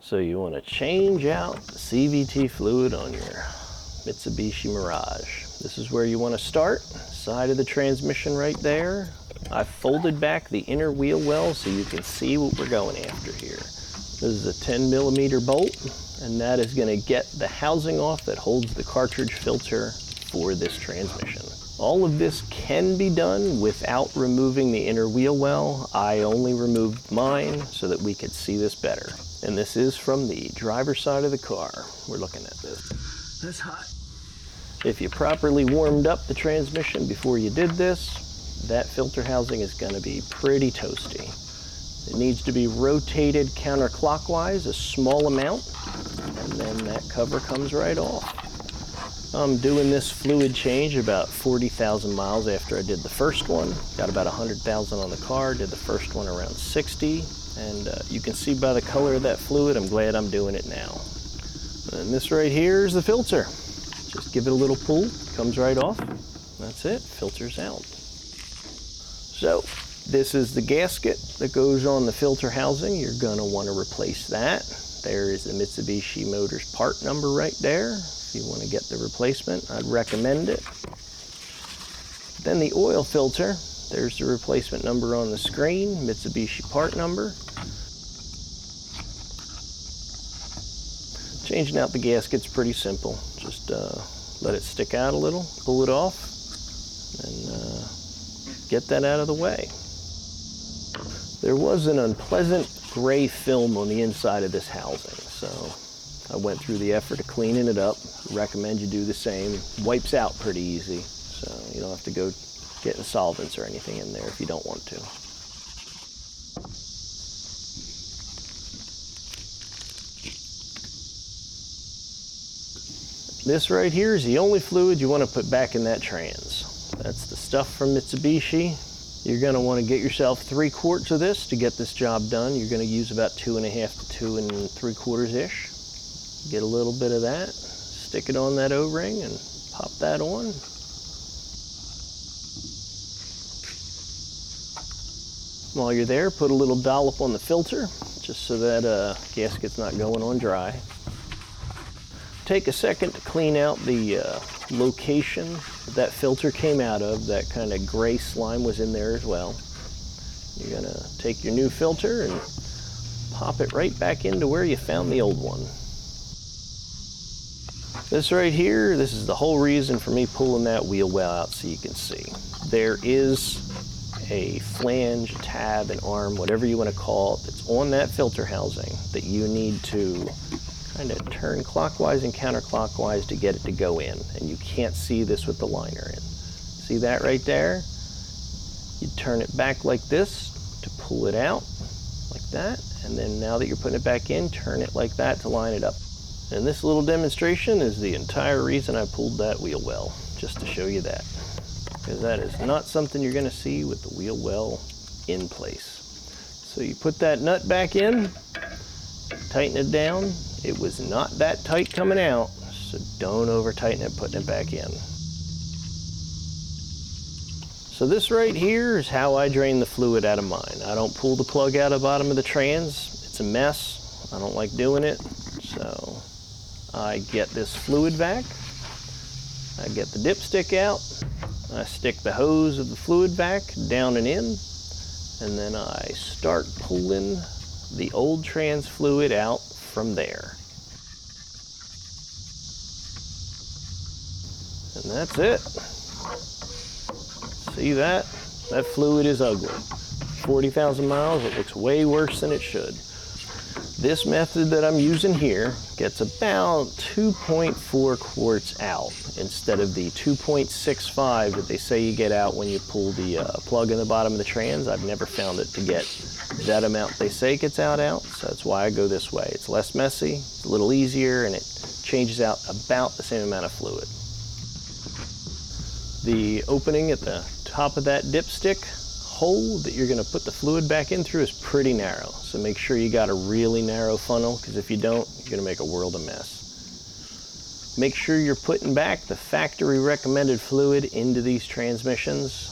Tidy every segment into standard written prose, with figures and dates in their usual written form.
So you want to change out the CVT fluid on your Mitsubishi Mirage. This is where you want to start, side of the transmission right there. I folded back the inner wheel well so you can see what we're going after here. This is a 10mm bolt, and that is going to get the housing off that holds the cartridge filter for this transmission. All of this can be done without removing the inner wheel well. I only removed mine so that we could see this better. And this is from the driver's side of the car. We're looking at this. That's hot. If you properly warmed up the transmission before you did this, that filter housing is going to be pretty toasty. It needs to be rotated counterclockwise a small amount, and then that cover comes right off. I'm doing this fluid change about 40,000 miles after I did the first one. Got about 100,000 on the car, did the first one around 60, and you can see by the color of that fluid, I'm glad I'm doing it now. And this right here is the filter. Just give it a little pull, comes right off. That's it, filter's out. So, this is the gasket that goes on the filter housing. You're gonna wanna replace that. There is the Mitsubishi Motors part number right there. If you wanna get the replacement, I'd recommend it. Then the oil filter, there's the replacement number on the screen, Mitsubishi part number. Changing out the gasket's pretty simple. Just let it stick out a little, pull it off, and get that out of the way. There was an unpleasant gray film on the inside of this housing, so I went through the effort of cleaning it up. Recommend you do the same. Wipes out pretty easy, so you don't have to go getting solvents or anything in there if you don't want to. This right here is the only fluid you want to put back in that trans. That's the stuff from Mitsubishi. You're going to want to get yourself 3 quarts of this to get this job done. You're going to use about 2.5 to 2 3/4-ish. Get a little bit of that, stick it on that O-ring and pop that on. While you're there, put a little dollop on the filter, just so that gasket's not going on dry. Take a second to clean out the location that filter came out of. That kind of gray slime was in there as well. You're gonna take your new filter and pop it right back into where you found the old one. This right here, this is the whole reason for me pulling that wheel well out so you can see. There is a flange, a tab, an arm, whatever you want to call it, that's on that filter housing that you need to kind of turn clockwise and counterclockwise to get it to go in. And you can't see this with the liner in. See that right there? You turn it back like this to pull it out, like that. And then now that you're putting it back in, turn it like that to line it up. And this little demonstration is the entire reason I pulled that wheel well, just to show you that. Because that is not something you're going to see with the wheel well in place. So you put that nut back in, tighten it down. It was not that tight coming out, so don't over tighten it putting it back in. So this right here is how I drain the fluid out of mine. I don't pull the plug out of the bottom of the trans. It's a mess. I don't like doing it. So I get this fluid vac. I get the dipstick out. I stick the hose of the fluid vac down and in. And then I start pulling the old trans fluid out from there. And that's it. See that? That fluid is ugly. 40,000 miles, it looks way worse than it should. This method that I'm using here gets about 2.4 quarts out instead of the 2.65 that they say you get out when you pull the plug in the bottom of the trans. I've never found it to get that amount they say gets out, so that's why I go this way. It's less messy, it's a little easier, and it changes out about the same amount of fluid. The opening at the top of that dipstick hole that you're going to put the fluid back in through is pretty narrow, so make sure you got a really narrow funnel, because if you don't, you're going to make a world of mess. Make sure you're putting back the factory recommended fluid into these transmissions.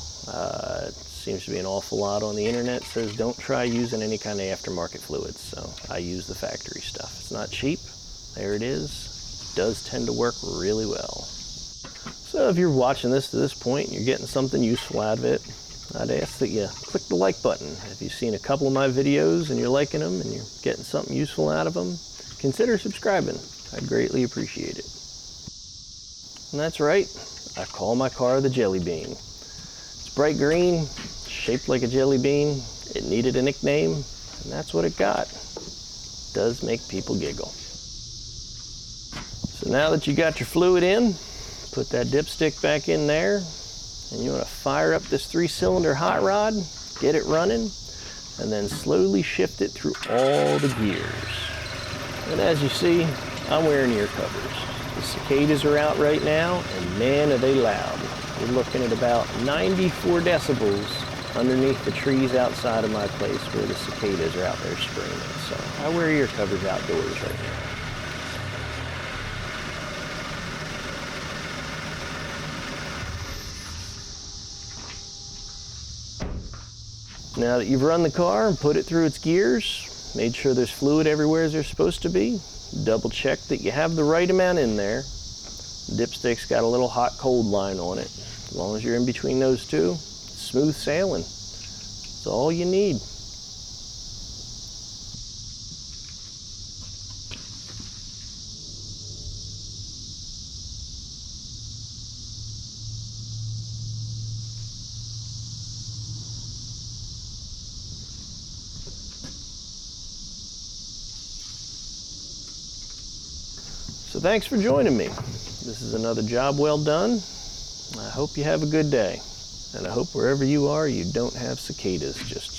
It's Seems to be an awful lot on the internet says don't try using any kind of aftermarket fluids, so I use the factory stuff. It's not cheap. There it is. Does tend to work really well. So if you're watching this to this point and you're getting something useful out of it, I'd ask that you click the like button. If you've seen a couple of my videos and you're liking them and you're getting something useful out of them, consider subscribing. I'd greatly appreciate it. And that's right, I call my car the Jelly Bean. It's bright green, shaped like a jelly bean. It needed a nickname, and that's what it got. It does make people giggle. So now that you got your fluid in, put that dipstick back in there, and you want to fire up this 3-cylinder hot rod, get it running, and then slowly shift it through all the gears. And as you see, I'm wearing ear covers. The cicadas are out right now, and man, are they loud. We're looking at about 94 decibels underneath the trees outside of my place where the cicadas are out there screaming. So I wear ear covers outdoors right now. Now that you've run the car and put it through its gears, made sure there's fluid everywhere as there's supposed to be, double check that you have the right amount in there. The dipstick's got a little hot-cold line on it. As long as you're in between those two, smooth sailing. That's all you need. So thanks for joining me. This is another job well done. I hope you have a good day. And I hope wherever you are, you don't have cicadas just